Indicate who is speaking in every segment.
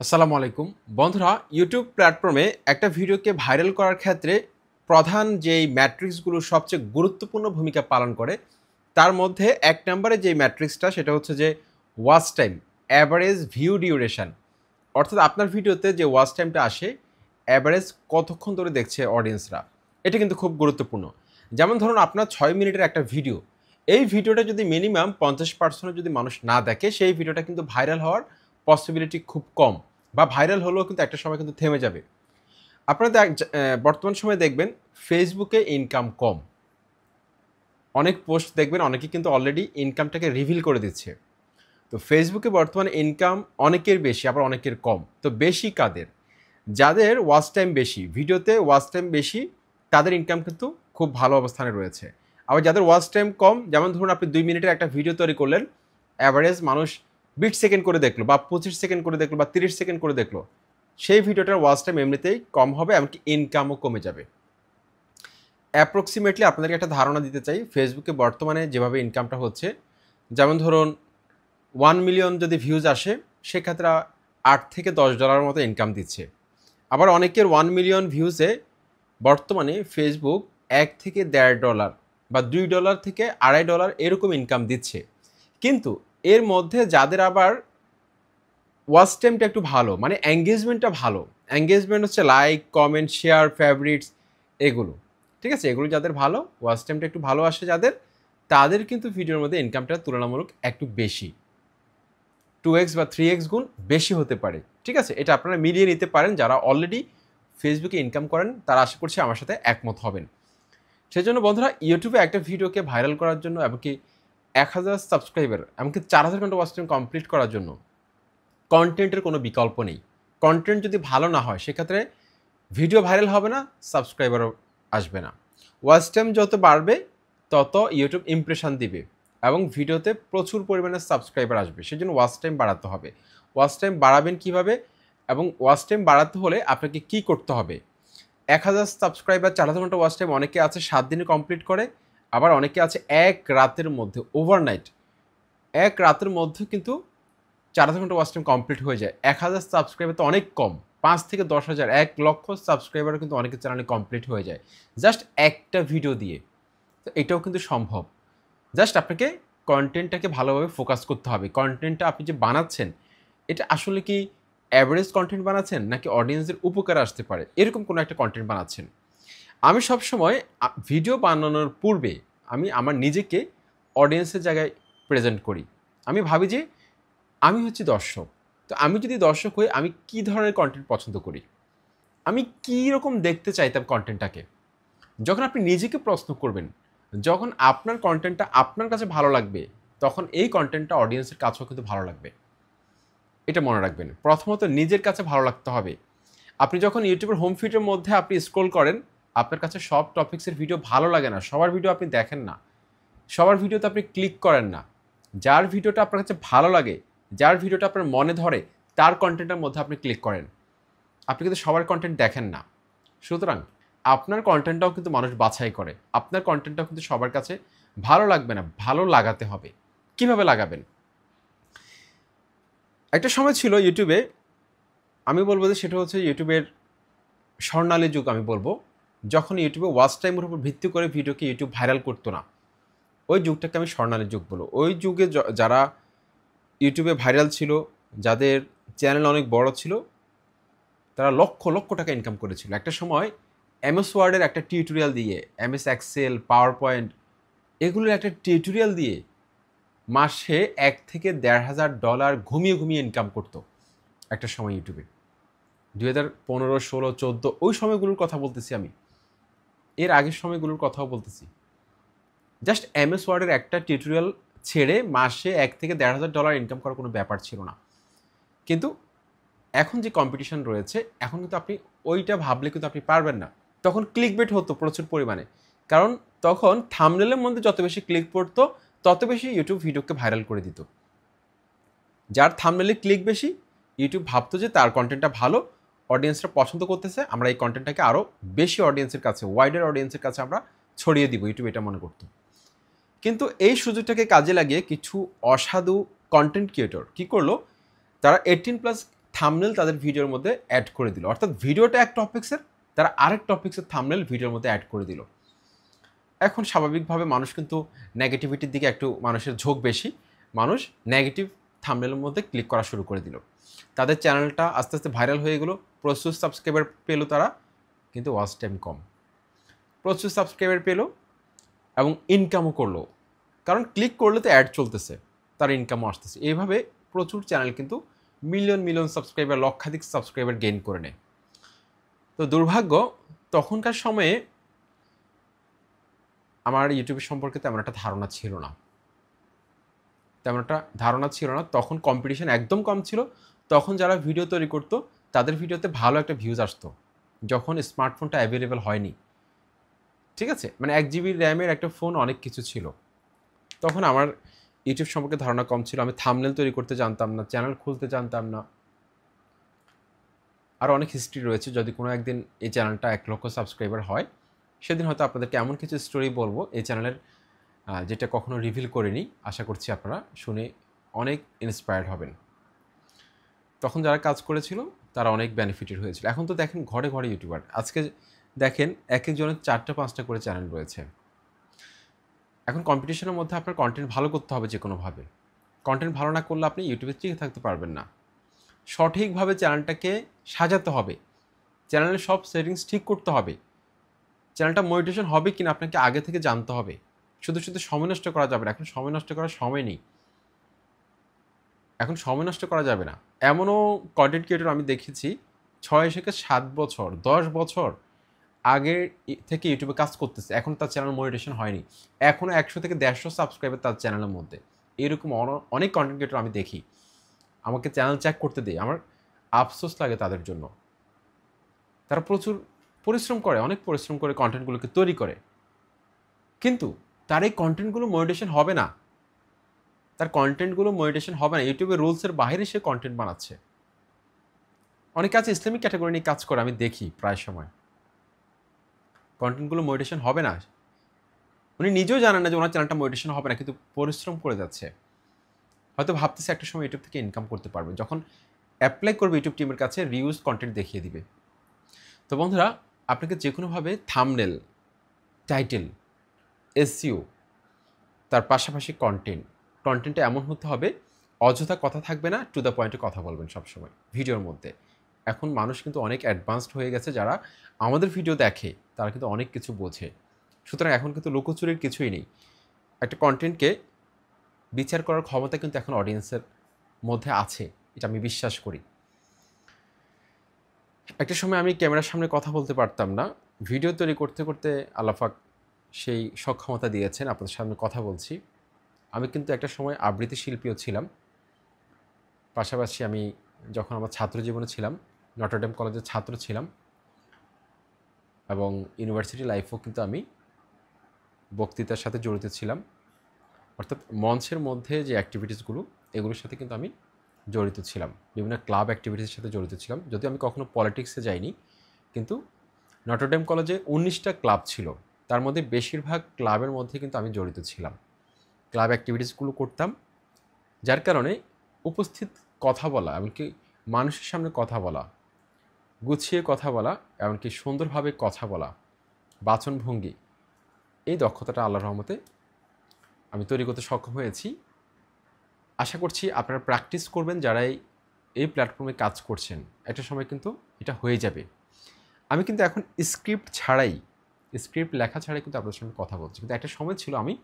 Speaker 1: আসসালামু আলাইকুম বন্ধুরা, ইউটিউব প্ল্যাটফর্মে একটা ভিডিওকে ভাইরাল করার ক্ষেত্রে প্রধান যেই ম্যাট্রিক্সগুলো সবচেয়ে গুরুত্বপূর্ণ ভূমিকা পালন করে তার মধ্যে এক নম্বরে যে ম্যাট্রিক্সটা সেটা হচ্ছে যে watch time, average view duration. অর্থাৎ আপনার ভিডিওতে যে ওয়াচ টাইমটা আসে, অ্যাভারেজ কতক্ষণ ধরে দেখছে অডিয়েন্সরা, এটা কিন্তু খুব গুরুত্বপূর্ণ। যেমন ধরুন আপনার 6 মিনিটের একটা ভিডিও, এই ভিডিওটা যদি মিনিমাম 50% যদি মানুষ না দেখে, সেই ভিডিওটা কিন্তু ভাইরাল হওয়ার পসিবিলিটি খুব কম, বা ভাইরাল হলেও কিন্তু একটা সময় কিন্তু থেমে যাবে। আপনারা বর্তমান সময়ে দেখবেন ফেসবুকে ইনকাম কম, অনেক পোস্ট দেখবেন অনেকে কিন্তু অলরেডি ইনকামটাকে রিভিল করে দিচ্ছে। তো ফেসবুকে বর্তমানে ইনকাম অনেকের বেশি, আবার অনেকের কম। তো বেশি কাদের? যাদের ওয়াচ টাইম বেশি, ভিডিওতে ওয়াচ টাইম বেশি, তাদের ইনকাম কিন্তু খুব ভালো অবস্থানে রয়েছে। আবার যাদের ওয়াচ টাইম কম, যেমন ধরুন আপনি 2 মিনিটের একটা ভিডিও তৈরি করলেন, অ্যাভারেজ মানুষ 20 সেকেন্ড করে দেখলো, বা 25 সেকেন্ড করে দেখলো, বা 30 সেকেন্ড করে দেখলো, সেই ভিডিওটার ওয়াচ টাইম এমনিতেই কম হবে, এমনকি ইনকামও কমে যাবে। অ্যাপ্রক্সিমেটলি আপনাদেরকে একটা ধারণা দিতে চাই ফেসবুকে বর্তমানে যেভাবে ইনকামটা হচ্ছে। যেমন ধরুন 1 মিলিয়ন যদি ভিউজ আসে, সেক্ষেত্রে $8 থেকে $10 মতো ইনকাম দিচ্ছে। আবার অনেকের 1 মিলিয়ন ভিউজে বর্তমানে ফেসবুক $1 থেকে $1.5 বা $2 থেকে $2.5 এরকম ইনকাম দিচ্ছে। কিন্তু এর মধ্যে যাদের আবার ওয়াচ টাইমটা একটু ভালো, মানে এঙ্গেজমেন্টটা ভালো, এঙ্গেজমেন্ট হচ্ছে লাইক, কমেন্ট, শেয়ার, ফেভারিটস, এগুলো, ঠিক আছে, এগুলো যাদের ভালো, ওয়াচ টাইমটা একটু ভালো আসে যাদের, তাদের কিন্তু ভিডিওর মধ্যে ইনকামটা তুলনামূলক একটু বেশি, 2x বা 3x গুণ বেশি হতে পারে। ঠিক আছে, এটা আপনারা মিলিয়ে নিতে পারেন। যারা অলরেডি ফেসবুকে ইনকাম করেন তারা আশা করছি আমার সাথে একমত হবেন। সেজন্য বন্ধুরা, ইউটিউবে একটা ভিডিওকে ভাইরাল করার জন্য, এমনকি 1000 সাবস্ক্রাইবার, এমনকি 4000 ঘন্টা ওয়াচ টাইম কমপ্লিট করার জন্য কন্টেন্টের কোনো বিকল্প নেই। কন্টেন্ট যদি ভালো না হয়, সেক্ষেত্রে ভিডিও ভাইরাল হবে না, সাবস্ক্রাইবারও আসবে না। ওয়াচ টাইম যত বাড়বে তত ইউটিউব ইমপ্রেশন দিবে এবং ভিডিওতে প্রচুর পরিমাণে সাবস্ক্রাইবার আসবে। সেজন্য ওয়াচ টাইম বাড়াতে হবে। ওয়াচ টাইম বাড়াবেন কীভাবে, এবং ওয়াচ টাইম বাড়াতে হলে আপনাকে কী করতে হবে? 1000 সাবস্ক্রাইবার, 4000 ঘন্টা ওয়াচ টাইম অনেকে আছে 7 দিনে কমপ্লিট করে, আবার অনেকে আছে এক রাতের মধ্যে, ওভারনাইট, এক রাতের মধ্যে কিন্তু 4000 ঘন্টা ওয়াচ টাইম কমপ্লিট হয়ে যায়। 1000 সাবস্ক্রাইবার তো অনেক কম, 5 থেকে 10,000, 1,00,000 সাবস্ক্রাইবারও কিন্তু অনেকের চ্যানেলে কমপ্লিট হয়ে যায় জাস্ট একটা ভিডিও দিয়ে। তো এটাও কিন্তু সম্ভব। জাস্ট আপনাকে কন্টেন্টটাকে ভালোভাবে ফোকাস করতে হবে। কন্টেন্টটা আপনি যে বানাচ্ছেন, এটা আসলে কি অ্যাভারেজ কন্টেন্ট বানাচ্ছেন, নাকি অডিয়েন্সের উপকারে আসতে পারে এরকম কোনো একটা কন্টেন্ট বানাচ্ছেন? আমি সবসময় ভিডিও বানানোর পূর্বে আমি আমার নিজেকে অডিয়েন্সের জায়গায় প্রেজেন্ট করি। আমি ভাবি যে আমি হচ্ছি দর্শক। তো আমি যদি দর্শক হই, আমি কী ধরনের কন্টেন্ট পছন্দ করি, আমি কী রকম দেখতে চাইতাম কন্টেন্টটাকে। যখন আপনি নিজেকে প্রশ্ন করবেন, যখন আপনার কন্টেন্টটা আপনার কাছে ভালো লাগবে, তখন এই কন্টেন্টটা অডিয়েন্সের কাছেও কিন্তু ভালো লাগবে। এটা মনে রাখবেন। প্রথমত নিজের কাছে ভালো লাগতে হবে। আপনি যখন ইউটিউবের হোম ফিডের মধ্যে আপনি স্ক্রল করেন, আপনার কাছে সব টপিক্সের ভিডিও ভালো লাগে না, সবার ভিডিও আপনি দেখেন না, সবার ভিডিওতে আপনি ক্লিক করেন না। যার ভিডিওটা আপনার কাছে ভালো লাগে, যার ভিডিওটা আপনার মনে ধরে, তার কন্টেন্টের মধ্যে আপনি ক্লিক করেন। আপনি কিন্তু সবার কন্টেন্ট দেখেন না। সুতরাং আপনার কন্টেন্টটাও কিন্তু মানুষ বাছাই করে। আপনার কন্টেন্টটাও কিন্তু সবার কাছে ভালো লাগবে না, ভালো লাগাতে হবে। কিভাবে লাগাবেন? একটা সময় ছিল ইউটিউবে, আমি বলবো যে সেটা হচ্ছে ইউটিউবের স্বর্ণালী যুগ। আমি বলবো যখন ইউটিউবে ওয়াচ টাইমের উপর ভিত্তি করে ভিডিওকে ইউটিউব ভাইরাল করতো না, ওই যুগটাকে আমি স্বর্ণালী যুগ বলবো। ওই যুগে যারা ইউটিউবে ভাইরাল ছিল, যাদের চ্যানেল অনেক বড় ছিল, তারা লক্ষ লক্ষ টাকা ইনকাম করেছিল। একটা সময় এমএস ওয়ার্ডের একটা টিউটোরিয়াল দিয়ে, এমএস এক্সেল, পাওয়ার পয়েন্ট, এগুলোর একটা টিউটোরিয়াল দিয়ে মাসে $1,000 থেকে $1,500 ঘুমিয়ে ঘুমিয়ে ইনকাম করতো একটা সময় ইউটিউবে। 2015, 16, 14 ওই সময়গুলোর কথা বলতেছি আমি, এর আগের সময়গুলোর কথাও বলতেছি। জাস্ট এমএস ওয়ার্ডের একটা টিউটোরিয়াল ছেড়ে মাসে $1,000 থেকে $1,500 ইনকাম করার কোনো ব্যাপার ছিল না। কিন্তু এখন যে কম্পিটিশন রয়েছে, এখন কিন্তু আপনি ওইটা ভাবলে কিন্তু আপনি পারবেন না। তখন ক্লিকবেট হতো প্রচুর পরিমাণে, কারণ তখন থাম্বনেলের মধ্যে যত বেশি ক্লিক পড়তো, তত বেশি ইউটিউব ভিডিওকে ভাইরাল করে দিত। যার থাম্বনেলে ক্লিক বেশি, ইউটিউব ভাবতো যে তার কন্টেন্টটা ভালো, অডিয়েন্সরা পছন্দ করতেছে, আমরা এই কন্টেন্টটাকে আরও বেশি অডিয়েন্সের কাছে, ওয়াইডার অডিয়েন্সের কাছে আমরা ছড়িয়ে দিব, ইউটিউব এটা মনে করতো। কিন্তু এই সুযোগটাকে কাজে লাগিয়ে কিছু অসাধু কন্টেন্ট ক্রিয়েটর কী করলো, তারা 18+ থাম্বনেল তাদের ভিডিওর মধ্যে অ্যাড করে দিল, অর্থাৎ ভিডিওটা এক টপিক্সের, তারা আরেক টপিক্সের থাম্বনেল ভিডিওর মধ্যে অ্যাড করে দিল। এখন স্বাভাবিকভাবে মানুষ কিন্তু নেগেটিভিটির দিকে একটু মানুষের ঝোঁক বেশি, মানুষ নেগেটিভ থাম্বনেলের মধ্যে ক্লিক করা শুরু করে দিল। তাদের চ্যানেলটা আস্তে আস্তে ভাইরাল হয়ে গেলো, প্রচুর সাবস্ক্রাইবার পেল তারা, কিন্তু ওয়াচ টাইম কম। প্রচুর সাবস্ক্রাইবার পেল এবং ইনকামও করলো, কারণ ক্লিক করলে তো অ্যাড চলতেছে, তার ইনকামও আসতেছে। এইভাবে প্রচুর চ্যানেল কিন্তু মিলিয়ন মিলিয়ন সাবস্ক্রাইবার, লক্ষাধিক সাবস্ক্রাইবার গেইন করে নেয়। তো দুর্ভাগ্য, তখনকার সময়ে আমার ইউটিউবের সম্পর্কে তেমন একটা ধারণা ছিল না, তখন কম্পিটিশন একদম কম ছিল। তখন যারা ভিডিও তৈরি করতো তাদের ভিডিওতে ভালো একটা ভিউজ আসতো, যখন স্মার্টফোনটা অ্যাভেলেবেল হয়নি, ঠিক আছে, মানে 1 GB র্যামের একটা ফোন অনেক কিছু ছিল। তখন আমার ইউটিউব সম্পর্কে ধারণা কম ছিল, আমি থাম্বনেল তৈরি করতে জানতাম না, চ্যানেল খুলতে জানতাম না। আর অনেক হিস্ট্রি রয়েছে, যদি কোনো একদিন এই চ্যানেলটা 1 লক্ষ সাবস্ক্রাইবার হয়, সেদিন হয়তো আপনাদেরকে এমন কিছু স্টোরি বলবো এই চ্যানেলের, যেটা কখনো রিভিল করিনি। আশা করছি আপনারা শুনে অনেক ইন্সপায়ার্ড হবেন। তখন যারা কাজ করেছিল তারা অনেক বেনিফিটেড হয়েছিল। এখন তো দেখেন ঘরে ঘরে ইউটিউবার, আজকে দেখেন এক একজনের 4টা 5টা করে চ্যানেল রয়েছে। এখন কম্পিটিশনের মধ্যে আপনার কন্টেন্ট ভালো করতে হবে যে কোনোভাবে। কন্টেন্ট ভালো না করলে আপনি ইউটিউবে টিকে থাকতে পারবেন না। সঠিকভাবে চ্যানেলটাকে সাজাতে হবে, চ্যানেলের সব সেটিংস ঠিক করতে হবে, চ্যানেলটা মনিটাইজেশন হবে কিনা আপনাকে আগে থেকে জানতে হবে। শুধু শুধু সময় নষ্ট করা যাবে না, এখন সময় নষ্ট করার সময় নেই, এখন সময় নষ্ট করা যাবে না। এমনও কন্টেন্ট ক্রিয়েটর আমি দেখেছি 6 থেকে 7 বছর 10 বছর আগে থেকে ইউটিউবে কাজ করতেছে, এখন তার চ্যানেল মনিটাইজেশন হয়নি, এখনও 100 থেকে 150 সাবস্ক্রাইবার তার চ্যানেলের মধ্যে। এরকম অনেক কন্টেন্ট ক্রিয়েটর আমি দেখি, আমাকে চ্যানেল চেক করতে দেয়, আমার আফসোস লাগে তাদের জন্য। তারা প্রচুর পরিশ্রম করে, অনেক পরিশ্রম করে কন্টেন্টগুলোকে তৈরি করে, কিন্তু তার এই কন্টেন্টগুলো মনিটাইজেশন হবে না, ইউটিউবের রুলসের বাইরে সে কন্টেন্ট বানাচ্ছে। অনেকে আছে ইসলামিক ক্যাটাগরি নিয়ে কাজ করে, আমি দেখি প্রায় সময় কন্টেন্টগুলো মনিটাইজেশন হবে না, উনি নিজেও জানেন না যে ওনার চ্যানেলটা মনিটাইজেশন হবে না, কিন্তু পরিশ্রম করে যাচ্ছে। হয়তো ভাবতেছে একটা সময় ইউটিউব থেকে ইনকাম করতে পারবে, যখন অ্যাপ্লাই করবে ইউটিউব টিমের কাছে রিউজ কন্টেন্ট দেখিয়ে দিবে। তো বন্ধুরা, আপনাকে যে কোনোভাবে থাম্বনেল, টাইটেল, এসইও, তার পাশাপাশি কন্টেন্টটা এমন হতে হবে অযথা কথা থাকবে না, টু দ্য পয়েন্টে কথা বলবেন সবসময় ভিডিওর মধ্যে। এখন মানুষ কিন্তু অনেক অ্যাডভান্সড হয়ে গেছে, যারা আমাদের ভিডিও দেখে তারা কিন্তু অনেক কিছু বোঝে। সুতরাং এখন কিন্তু লুকোচুরির কিছুই নেই, একটা কন্টেন্টকে বিচার করার ক্ষমতা কিন্তু এখন অডিয়েন্সের মধ্যে আছে, এটা আমি বিশ্বাস করি। একটা সময় আমি ক্যামেরার সামনে কথা বলতে পারতাম না, ভিডিও তৈরি করতে করতে আল্লাহ পাক সেই সক্ষমতা দিয়েছেন, আপনাদের সামনে কথা বলছি। আমি কিন্তু একটা সময় আবৃত্তি শিল্পীও ছিলাম, পাশাপাশি আমি যখন আমার ছাত্র জীবনে ছিলাম, নটরডেম কলেজের ছাত্র ছিলাম, এবং ইউনিভার্সিটি লাইফেও কিন্তু আমি বক্তৃতার সাথে জড়িত ছিলাম, অর্থাৎ মঞ্চের মধ্যে যে অ্যাক্টিভিটিসগুলো এগুলোর সাথে কিন্তু আমি জড়িত ছিলাম, বিভিন্ন ক্লাব অ্যাক্টিভিটিসের সাথে জড়িত ছিলাম। যদিও আমি কখনো পলিটিক্সে যাইনি, কিন্তু নটরডেম কলেজে 19টা ক্লাব ছিল, তার মধ্যে বেশিরভাগ ক্লাবের মধ্যে কিন্তু আমি জড়িত ছিলাম, ক্লাব অ্যাক্টিভিটিসগুলো করতাম, যার কারণে উপস্থিত কথা বলা, এমনকি মানুষের সামনে কথা বলা, গুছিয়ে কথা বলা, এমনকি সুন্দরভাবে কথা বলা, বাচনভঙ্গি, এই দক্ষতাটা আল্লাহর রহমতে আমি তৈরি করতে সক্ষম হয়েছি। আশা করছি আপনারা প্র্যাকটিস করবেন, যারাই এই প্ল্যাটফর্মে কাজ করছেন, একটা সময় কিন্তু এটা হয়ে যাবে। আমি কিন্তু এখন স্ক্রিপ্ট লেখা ছাড়াই কিন্তু আপনাদের সঙ্গে কথা বলছি, কিন্তু একটা সময় ছিল আমি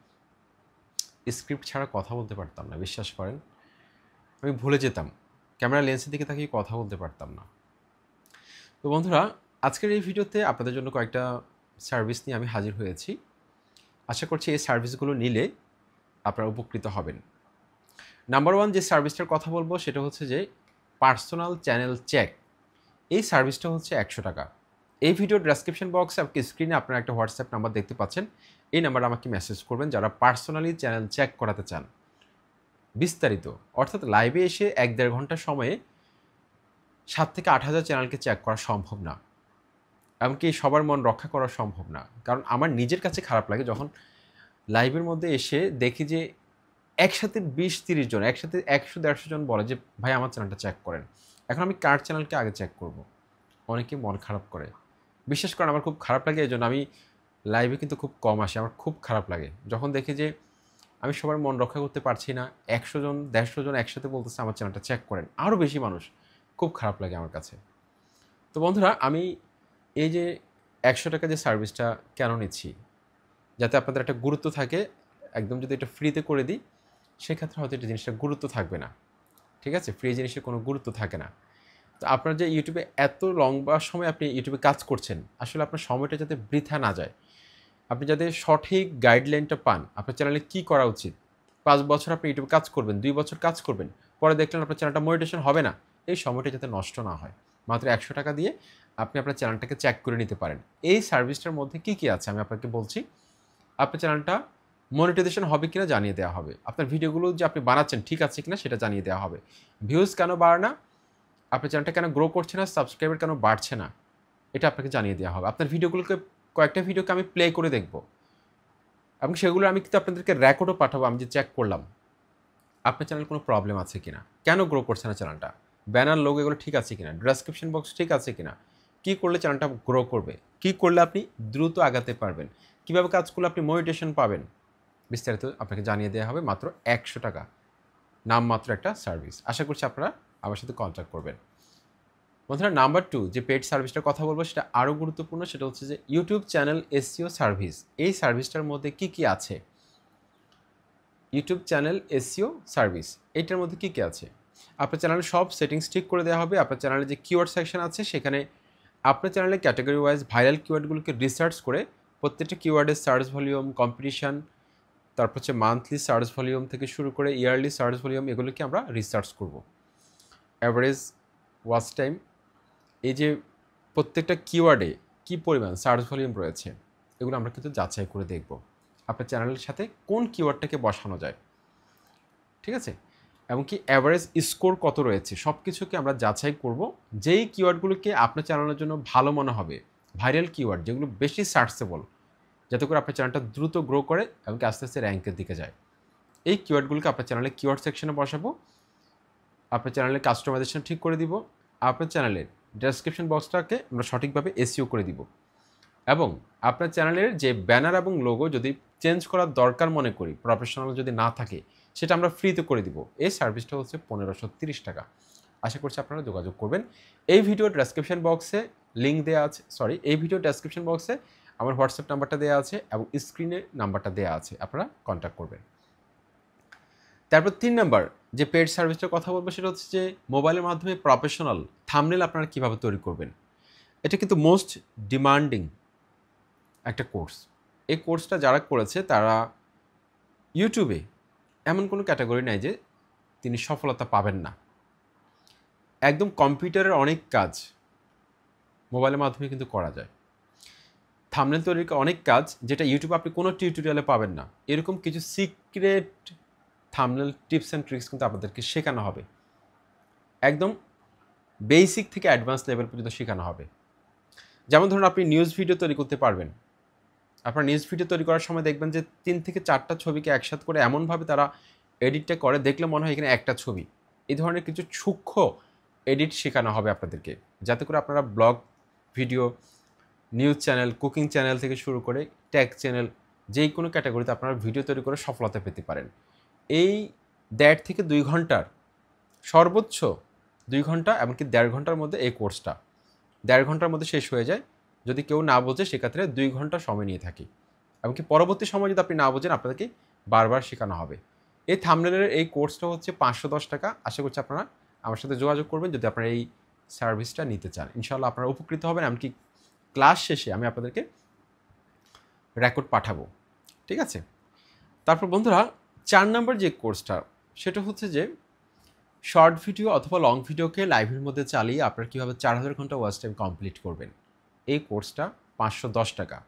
Speaker 1: স্ক্রিপ্ট ছাড়া কথা বলতে পারতাম না, বিশ্বাস করেন, আমি ভুলে যেতাম, ক্যামেরা লেন্সের দিকে তাকিয়ে কথা বলতে পারতাম না। তো বন্ধুরা, আজকের এই ভিডিওতে আপনাদের জন্য কয়েকটা সার্ভিস নিয়ে আমি হাজির হয়েছি। আশা করছি এই সার্ভিসগুলো নিলে আপনারা উপকৃত হবেন। নাম্বার 1 যে সার্ভিসটার কথা বলবো সেটা হচ্ছে যে পার্সোনাল চ্যানেল চেক। এই সার্ভিসটা হচ্ছে 100 টাকা। এই ভিডিওর ডেসক্রিপশন বক্সে আপনি স্ক্রিনে আপনারা একটা হোয়াটসঅ্যাপ নাম্বার দেখতে পাচ্ছেন, এই নাম্বারে আমাকে মেসেজ করবেন যারা পার্সোনালি চ্যানেল চেক করাতে চান বিস্তারিত, অর্থাৎ লাইভে এসে 1-1.5 ঘন্টা সময়ে 7 থেকে 8 হাজার চ্যানেলকে চেক করা সম্ভব না, এমনকি সবার মন রক্ষা করা সম্ভব না। কারণ আমার নিজের কাছে খারাপ লাগে যখন লাইভের মধ্যে এসে দেখি যে একসাথে 20-30 জন, একসাথে 100-150 জন বলে যে ভাই আমার চ্যানেলটা চেক করেন, এখন আমি কার চ্যানেলকে আগে চেক করব। অনেকে মন খারাপ করে, বিশেষ করে আমার খুব খারাপ লাগে, এই জন্য আমি লাইভে কিন্তু খুব কম আসি। আমার খুব খারাপ লাগে যখন দেখি যে আমি সবার মন রক্ষা করতে পারছি না, 100 জন 150 জন একসাথে বলতেছে আমার চ্যানেলটা চেক করেন, আরও বেশি মানুষ, খুব খারাপ লাগে আমার কাছে। তো বন্ধুরা, আমি এই যে 100 টাকা যে সার্ভিসটা কেন নিচ্ছি, যাতে আপনাদের একটা গুরুত্ব থাকে। একদম যদি এটা ফ্রিতে করে দিই সেক্ষেত্রে হয়তো এটা জিনিসটা গুরুত্ব থাকবে না। ঠিক আছে, ফ্রি জিনিসের কোনো গুরুত্ব থাকে না। তো আপনার যে ইউটিউবে এত লম্বা সময় আপনি ইউটিউবে কাজ করছেন, আসলে আপনার সময়টা যাতে বৃথা না যায়, আপনি যাতে সঠিক গাইডলাইনটা পান, আপনার চ্যানেলে কী করা উচিত। 5 বছর আপনি ইউটিউবে কাজ করবেন, 2 বছর কাজ করবেন, পরে দেখলেন আপনার চ্যানেলটা মনিটাইজেশন হবে না, এই সময়টা যাতে নষ্ট না হয়, মাত্র 100 টাকা দিয়ে আপনি আপনার চ্যানেলটাকে চেক করে নিতে পারেন। এই সার্ভিসটার মধ্যে কী কী আছে আমি আপনাকে বলছি। আপনার চ্যানেলটা মনিটাইজেশন হবে কিনা জানিয়ে দেওয়া হবে, আপনার ভিডিওগুলো যে আপনি বানাচ্ছেন ঠিক আছে কিনা সেটা জানিয়ে দেওয়া হবে, ভিউজ কেন বাড়ে না, আপনার চ্যানেলটা কেন গ্রো করছে না, সাবস্ক্রাইবার কেন বাড়ছে না, এটা আপনাকে জানিয়ে দেওয়া হবে। আপনার ভিডিওগুলোকে, কয়েকটা ভিডিওকে আমি প্লে করে দেখব এবং সেগুলো আমি কিন্তু আপনাদেরকে রেকর্ডও পাঠাবো, আমি যে চেক করলাম আপনার চ্যানেল কোনো প্রবলেম আছে কিনা, কেন গ্রো করছে না চ্যানেলটা, ব্যানার লোগো এগুলো ঠিক আছে কিনা, ডেসক্রিপশন বক্স ঠিক আছে কিনা, কী করলে চ্যানেলটা গ্রো করবে, কী করলে আপনি দ্রুত আগাতে পারবেন, কীভাবে কাজ করলে আপনি মনিটাইজেশন পাবেন, বিস্তারিত আপনাকে জানিয়ে দেওয়া হবে মাত্র 100 টাকা, নামমাত্র একটা সার্ভিস। আশা করছি আপনারা আমার সাথে কন্ট্যাক্ট করবেন। বন্ধুরা, নাম্বার 2 যে পেড সার্ভিসটার কথা বলবো সেটা আরও গুরুত্বপূর্ণ, সেটা হচ্ছে যে ইউটিউব চ্যানেল এসইও সার্ভিস। এই সার্ভিসটার মধ্যে কী কী আছে, ইউটিউব চ্যানেল এসইও সার্ভিস, এইটার মধ্যে কী কী আছে। আপনার চ্যানেলে সব সেটিংস ঠিক করে দেওয়া হবে। আপনার চ্যানেলে যে কিওয়ার্ড সেকশন আছে সেখানে আপনার চ্যানেলে ক্যাটাগরি ওয়াইজ ভাইরাল কিওয়ার্ডগুলোকে রিসার্চ করে প্রত্যেকটা কিওয়ার্ডের সার্চ ভলিউম, কম্পিটিশন, তারপর হচ্ছে মান্থলি সার্চ ভলিউম থেকে শুরু করে ইয়ারলি সার্চ ভলিউম, এগুলোকে আমরা রিসার্চ করব। অ্যাভারেজ ওয়াচ টাইম, এই যে প্রত্যেকটা কিওয়ার্ডে কী পরিমাণ সার্চ ভলিউম রয়েছে এগুলো আমরা কিন্তু যাচাই করে দেখব আপনার চ্যানেলের সাথে কোন কিওয়ার্ডটাকে বসানো যায়। ঠিক আছে, এমনকি অ্যাভারেজ স্কোর কত রয়েছে সব কিছুকে আমরা যাচাই করব। যেই কিওয়ার্ডগুলোকে আপনার চ্যানেলের জন্য ভালো মনে হবে, ভাইরাল কিওয়ার্ড যেগুলো বেশি সার্চেবল, যাতে করে আপনার চ্যানেলটা দ্রুত গ্রো করে এমনকি আস্তে আস্তে র্যাঙ্কের দিকে যায়, এই কিওয়ার্ডগুলোকে আপনার চ্যানেলে কিওয়ার্ড সেকশনে বসাবো। আপনার চ্যানেলের কাস্টমাইজেশন ঠিক করে দিব, আপনার চ্যানেলের ডেসক্রিপশন বক্সটাকে আমরা সঠিকভাবে এসইও করে দিব, এবং আপনার চ্যানেলের যে ব্যানার এবং লোগো যদি চেঞ্জ করার দরকার মনে করি, প্রফেশনাল যদি না থাকে, সেটা আমরা ফ্রিতে করে দিব। এই সার্ভিসটা হচ্ছে 1530 টাকা। আশা করছি আপনারা যোগাযোগ করবেন। এই ভিডিও ডেসক্রিপশন বক্সে লিঙ্ক দেওয়া আছে, এই ভিডিও ডেসক্রিপশন বক্সে আমার হোয়াটসঅ্যাপ নাম্বারটা দেওয়া আছে এবং স্ক্রিনে নাম্বারটা দেওয়া আছে, আপনারা কন্ট্যাক্ট করবেন। তারপর 3 নাম্বার যে পেড সার্ভিসটার কথা বলবো সেটা হচ্ছে যে মোবাইলের মাধ্যমে প্রফেশনাল থাম্বনেল আপনারা কীভাবে তৈরি করবেন। এটা কিন্তু মোস্ট ডিমান্ডিং একটা কোর্স। এই কোর্সটা যারা করেছে তারা ইউটিউবে এমন কোনো ক্যাটাগরি নাই যে তিনি সফলতা পাবেন না। একদম কম্পিউটারের অনেক কাজ মোবাইলের মাধ্যমে কিন্তু করা যায়। থাম্বনেল তৈরির অনেক কাজ যেটা ইউটিউবে আপনি কোনো টিউটোরিয়ালে পাবেন না, এরকম কিছু secret thumbnail tips and tricks কিন্তু আপনাদেরকে শেখানো হবে। একদম বেসিক থেকে অ্যাডভান্স লেভেল পর্যন্ত শেখানো হবে। যেমন ধরুন আপনি নিউজ ভিডিও তৈরি করতে পারবেন। আপনার নিউজ ভিডিও তৈরি করার সময় দেখবেন যে 3 থেকে 4টা ছবিকে একসাথে করে এমনভাবে তারা এডিটটা করে, দেখলে মনে হয় এখানে একটা ছবি। এই ধরনের কিছু সূক্ষ্ম এডিট শেখানো হবে আপনাদেরকে, যাতে করে আপনারা blog video, news channel, cooking channel থেকে শুরু করে ট্যাগ চ্যানেল, যেই কোনো ক্যাটাগরিতে আপনারা ভিডিও তৈরি করে সফলতা পেতে পারেন। এই 1.5 থেকে 2 ঘন্টার, সর্বোচ্চ 2 ঘন্টা এমনকি 1.5 ঘন্টার মধ্যে এই কোর্সটা 1.5 ঘন্টার মধ্যে শেষ হয়ে যায়। যদি কেউ না বোঝে সেক্ষেত্রে 2 ঘন্টা সময় নিয়ে থাকি, এমনকি পরবর্তী সময় যদি আপনি না বোঝেন আপনাদেরকে বারবার শেখানো হবে। এই থাম্বনেলের এই কোর্সটা হচ্ছে 510 টাকা। আশা করছি আপনারা আমার সাথে যোগাযোগ করবেন যদি আপনারা এই সার্ভিসটা নিতে চান। ইনশাআল্লাহ আপনারা উপকৃত হবেন, এমনকি ক্লাস শেষে আমি আপনাদেরকে রেকর্ড পাঠাবো। ঠিক আছে, তারপর বন্ধুরা 4 নম্বর যে কোর্সটা সেটা হচ্ছে যে শর্ট ভিডিও অথবা লং ভিডিওকে লাইভের মধ্যে চালিয়ে আপনারা কীভাবে 4000 ঘন্টা ওয়াচ টাইম কমপ্লিট করবেন। এই কোর্সটা 510 টাকা।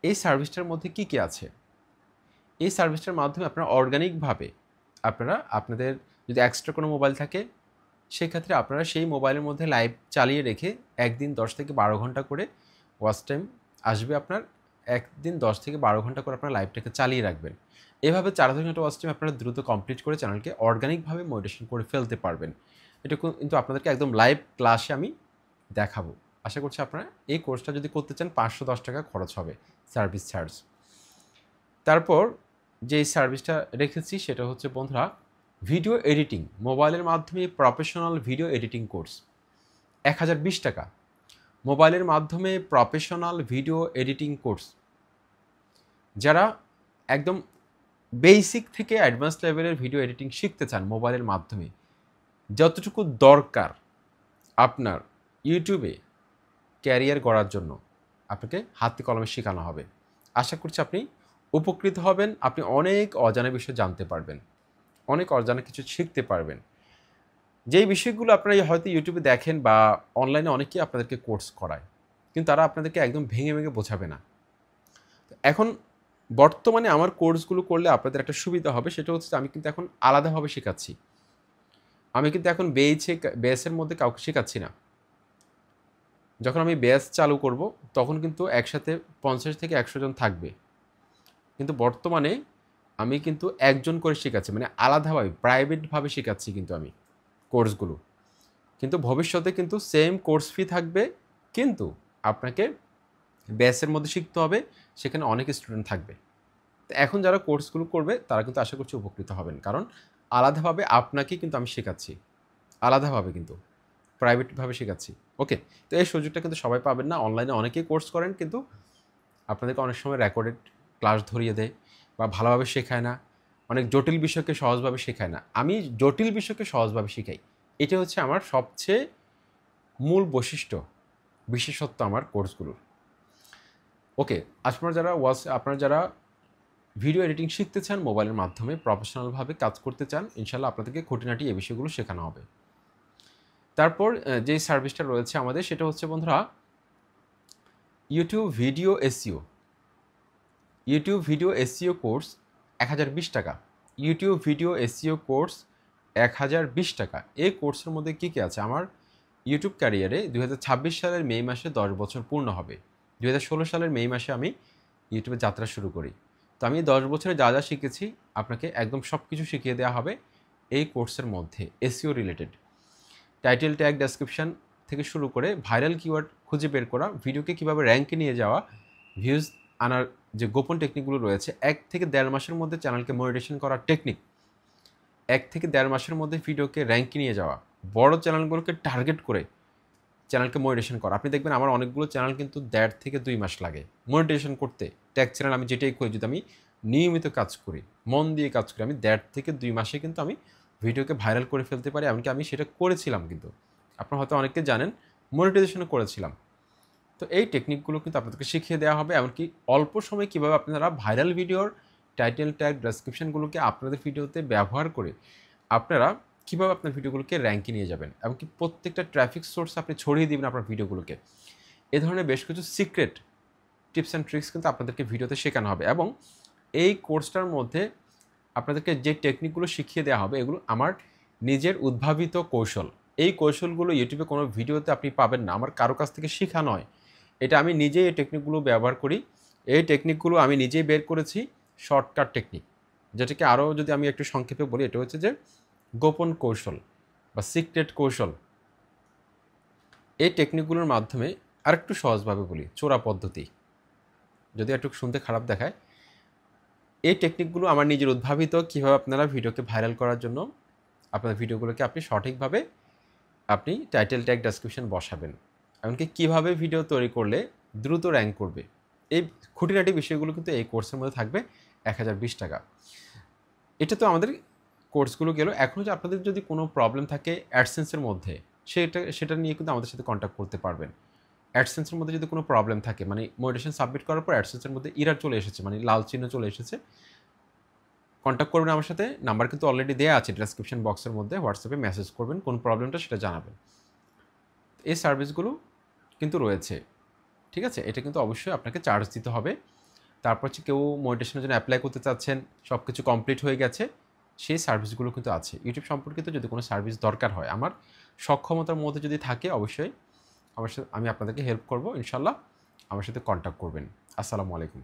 Speaker 1: এই সার্ভিসটার মধ্যে কী কী আছে, এই সার্ভিসটার মাধ্যমে আপনারা অর্গানিকভাবে আপনাদের যদি এক্সট্রা কোনো মোবাইল থাকে সেক্ষেত্রে আপনারা সেই মোবাইলের মধ্যে লাইভ চালিয়ে রেখে একদিন 10 থেকে 12 ঘন্টা করে ওয়াচ টাইম আসবে আপনার। একদিন 10 থেকে 12 ঘন্টা করে আপনারা লাইভটাকে চালিয়ে রাখবেন। এভাবে 4000 ঘন্টা ওয়াচ টাইম আপনারা দ্রুত কমপ্লিট করে চ্যানেলকে অর্গানিকভাবে মনিটাইজেশন করে ফেলতে পারবেন। এটা কিন্তু আপনাদেরকে একদম লাইভ ক্লাসে আমি দেখাবো। আশা করছি আপনারা এই কোর্সটা যদি করতে চান 510 টাকা খরচ হবে সার্ভিস চার্জ। তারপর যেই সার্ভিসটা রেখেছি সেটা হচ্ছে বন্ধুরা ভিডিও এডিটিং, মোবাইলের মাধ্যমে প্রফেশনাল ভিডিও এডিটিং কোর্স 1020 টাকা। মোবাইলের মাধ্যমে প্রফেশনাল ভিডিও এডিটিং কোর্স, যারা একদম বেসিক থেকে অ্যাডভান্স লেভেলের ভিডিও এডিটিং শিখতে চান মোবাইলের মাধ্যমে, যতটুকু দরকার আপনার ইউটিউবে ক্যারিয়ার গড়ার জন্য আপনাকে হাতে কলমে শেখানো হবে। আশা করছি আপনি উপকৃত হবেন, আপনি অনেক অজানা বিষয় জানতে পারবেন, অনেক অজানা কিছু শিখতে পারবেন। যেই বিষয়গুলো আপনারা হয়তো ইউটিউবে দেখেন বা অনলাইনে অনেকেই আপনাদেরকে কোর্স করায়, কিন্তু তারা আপনাদেরকে একদম ভেঙে ভেঙে বোঝাবে না। এখন বর্তমানে আমার কোর্সগুলো করলে আপনাদের একটা সুবিধা হবে, সেটা হচ্ছে আমি কিন্তু এখন আলাদাভাবে শেখাচ্ছি। আমি কিন্তু এখন বেসের মধ্যে কাউকে শেখাচ্ছি না। যখন আমি বেস চালু করব তখন কিন্তু একসাথে 50 থেকে 100 জন থাকবে, কিন্তু বর্তমানে আমি কিন্তু একজন করে শেখাচ্ছি, মানে আলাদাভাবে প্রাইভেটভাবে শেখাচ্ছি কিন্তু আমি কোর্সগুলো। কিন্তু ভবিষ্যতে কিন্তু সেম কোর্স ফি থাকবে, কিন্তু আপনাকে ব্যাচের মধ্যে শিখতে হবে, সেখানে অনেক স্টুডেন্ট থাকবে। তো এখন যারা কোর্সগুলো করবে তারা কিন্তু আশা করছি উপকৃত হবেন, কারণ আলাদাভাবে আপনাকে কিন্তু আমি শেখাচ্ছি, আলাদাভাবে কিন্তু প্রাইভেটভাবে শেখাচ্ছি। ওকে, তো এই সুযোগটা কিন্তু সবাই পাবেন না। অনলাইনে অনেকেই কোর্স করেন, কিন্তু আপনাদেরকে অনেক সময় রেকর্ডেড ক্লাস ধরিয়ে দেয় বা ভালোভাবে শেখায় না, অনেক জটিল বিষয়কে সহজভাবে শেখায় না। আমি জটিল বিষয়কে সহজভাবে শেখাই, এটা হচ্ছে আমার সবচেয়ে মূল বৈশিষ্ট্য, বিশেষত্ব আমার কোর্সগুলোর। ওকে, আপনারা যারা ভিডিও এডিটিং শিখতে চান মোবাইলের মাধ্যমে প্রফেশনালভাবে কাজ করতে চান, ইনশাল্লাহ আপনাদেরকে খুঁটিনাটি এই বিষয়গুলো শেখানো হবে। তারপর যে সার্ভিসটা রয়েছে আমাদের সেটা হচ্ছে বন্ধুরা YouTube video SEO. YouTube video SEO course 1020 টাকা। ইউটিউব ভিডিও এসইও কোর্স 1020 টাকা। এই কোর্সের মধ্যে কী কী আছে? আমার ইউটিউব ক্যারিয়ারে 2026 সালের মে মাসে 10 বছর পূর্ণ হবে। 2016 সালের মে মাসে আমি ইউটিউবে যাত্রা শুরু করি। তো আমি 10 বছরে যা যা শিখেছি আপনাকে একদম সব কিছু শিখিয়ে দেওয়া হবে এই কোর্সের মধ্যে। SEO related title, tag, description থেকে শুরু করে ভাইরাল কিওয়ার্ড খুঁজে বের করা, ভিডিওকে কীভাবে র্যাঙ্কে নিয়ে যাওয়া, ভিউজ আনার যে গোপন টেকনিকগুলো রয়েছে, 1 থেকে 1.5 মাসের মধ্যে চ্যানেলকে মনিটাইজেশন করার টেকনিক, 1 থেকে 1.5 মাসের মধ্যে ভিডিওকে র্যাঙ্কে নিয়ে যাওয়া, বড় চ্যানেলগুলোকে টার্গেট করে চ্যানেলকে মনিটাইজেশন করা। আপনি দেখবেন আমার অনেকগুলো চ্যানেল কিন্তু 1.5 থেকে 2 মাস লাগে মনিটাইজেশন করতে। ট্যাগ চ্যানেল আমি যেটাই করি, যদি আমি নিয়মিত কাজ করি, মন দিয়ে কাজ করি, আমি 1.5 থেকে 2 মাসে কিন্তু আমি ভিডিওকে ভাইরাল করে ফেলতে পারি। এমনকি আমি সেটা করেছিলাম, কিন্তু আপনারা হয়তো অনেকে জানেন মনিটাইজেশনও করেছিলাম। তো এই টেকনিকগুলো কিন্তু আপনাদেরকে শিখিয়ে দেওয়া হবে, এমনকি অল্প সময়ে কীভাবে আপনারা ভাইরাল ভিডিওর টাইটেল, ট্যাগ, ডেসক্রিপশনগুলোকে আপনাদের ভিডিওতে ব্যবহার করে আপনারা কীভাবে আপনার ভিডিওগুলোকে র্যাঙ্কে নিয়ে যাবেন, এমনকি প্রত্যেকটা ট্রাফিক সোর্স আপনি ছড়িয়ে দিবেন আপনার ভিডিওগুলোকে। এ ধরনের বেশ কিছু সিক্রেট টিপস অ্যান্ড ট্রিক্স কিন্তু আপনাদেরকে ভিডিওতে শেখানো হবে, এবং এই কোর্সটার মধ্যে আপনাদেরকে যে টেকনিকগুলো শিখিয়ে দেওয়া হবে এগুলো আমার নিজের উদ্ভাবিত কৌশল। এই কৌশলগুলো ইউটিউবে কোনো ভিডিওতে আপনি পাবেন না, আমার কারো কাছ থেকে শেখা নয়। এটা আমি নিজেই এই টেকনিকগুলো ব্যবহার করি। এই টেকনিকগুলো আমি নিজেই বের করেছি, শর্টকাট টেকনিক, যেটাকে আরও যদি আমি একটু সংক্ষেপে বলি, এটা হচ্ছে যে গোপন কৌশল বা সিক্রেট কৌশল। এই টেকনিকগুলোর মাধ্যমে আরেকটু সহজভাবে বলি, চোরা পদ্ধতি, যদি একটু শুনতে খারাপ দেখায়, এই টেকনিকগুলো আমার নিজের উদ্ভাবিত, কীভাবে আপনারা ভিডিওকে ভাইরাল করার জন্য আপনার ভিডিওগুলোকে আপনি সঠিকভাবে আপনি টাইটেল, ট্যাগ, ডেসক্রিপশন বসাবেন, এমনকি কীভাবে ভিডিও তৈরি করলে দ্রুত র্যাঙ্ক করবে, এই খুঁটিনাটি বিষয়গুলো কিন্তু এই কোর্সের মধ্যে থাকবে 1020 টাকা। এটা তো আমাদের কোর্সগুলো গেল। এখন যে আপনাদের যদি কোনো প্রবলেম থাকে অ্যাডসেন্সের মধ্যে, সেটা নিয়ে কিন্তু আমাদের সাথে কন্ট্যাক্ট করতে পারবেন। অ্যাডসেন্সের মধ্যে যদি কোনো প্রবলেম থাকে, মানে মনিটাইজেশন সাবমিট করার পর অ্যাডসেন্সের মধ্যে ইরার চলে এসেছে, মানে লাল চিহ্ন চলে এসেছে, কন্ট্যাক্ট করবেন আমার সাথে। নাম্বার কিন্তু অলরেডি দেওয়া আছে ডেসক্রিপশন বক্সের মধ্যে, হোয়াটসঅ্যাপে মেসেজ করবেন, কোন প্রবলেমটা সেটা জানাবেন। এই সার্ভিসগুলো কিন্তু রয়েছে, ঠিক আছে? এটা কিন্তু অবশ্যই আপনাকে চার্জ দিতে হবে। তারপর হচ্ছে কেউ মনিটাইজেশনের জন্য অ্যাপ্লাই করতে চাচ্ছেন, সব কিছু কমপ্লিট হয়ে গেছে, সেই সার্ভিসগুলো কিন্তু আছে। ইউটিউব সম্পর্কিত যদি কোনো সার্ভিস দরকার হয়, আমার সক্ষমতার মধ্যে যদি থাকে, অবশ্যই আমি আপনাদেরকে হেল্প করব ইনশাল্লাহ। আমার সাথে কন্ট্যাক্ট করবেন। আসসালামু আলাইকুম।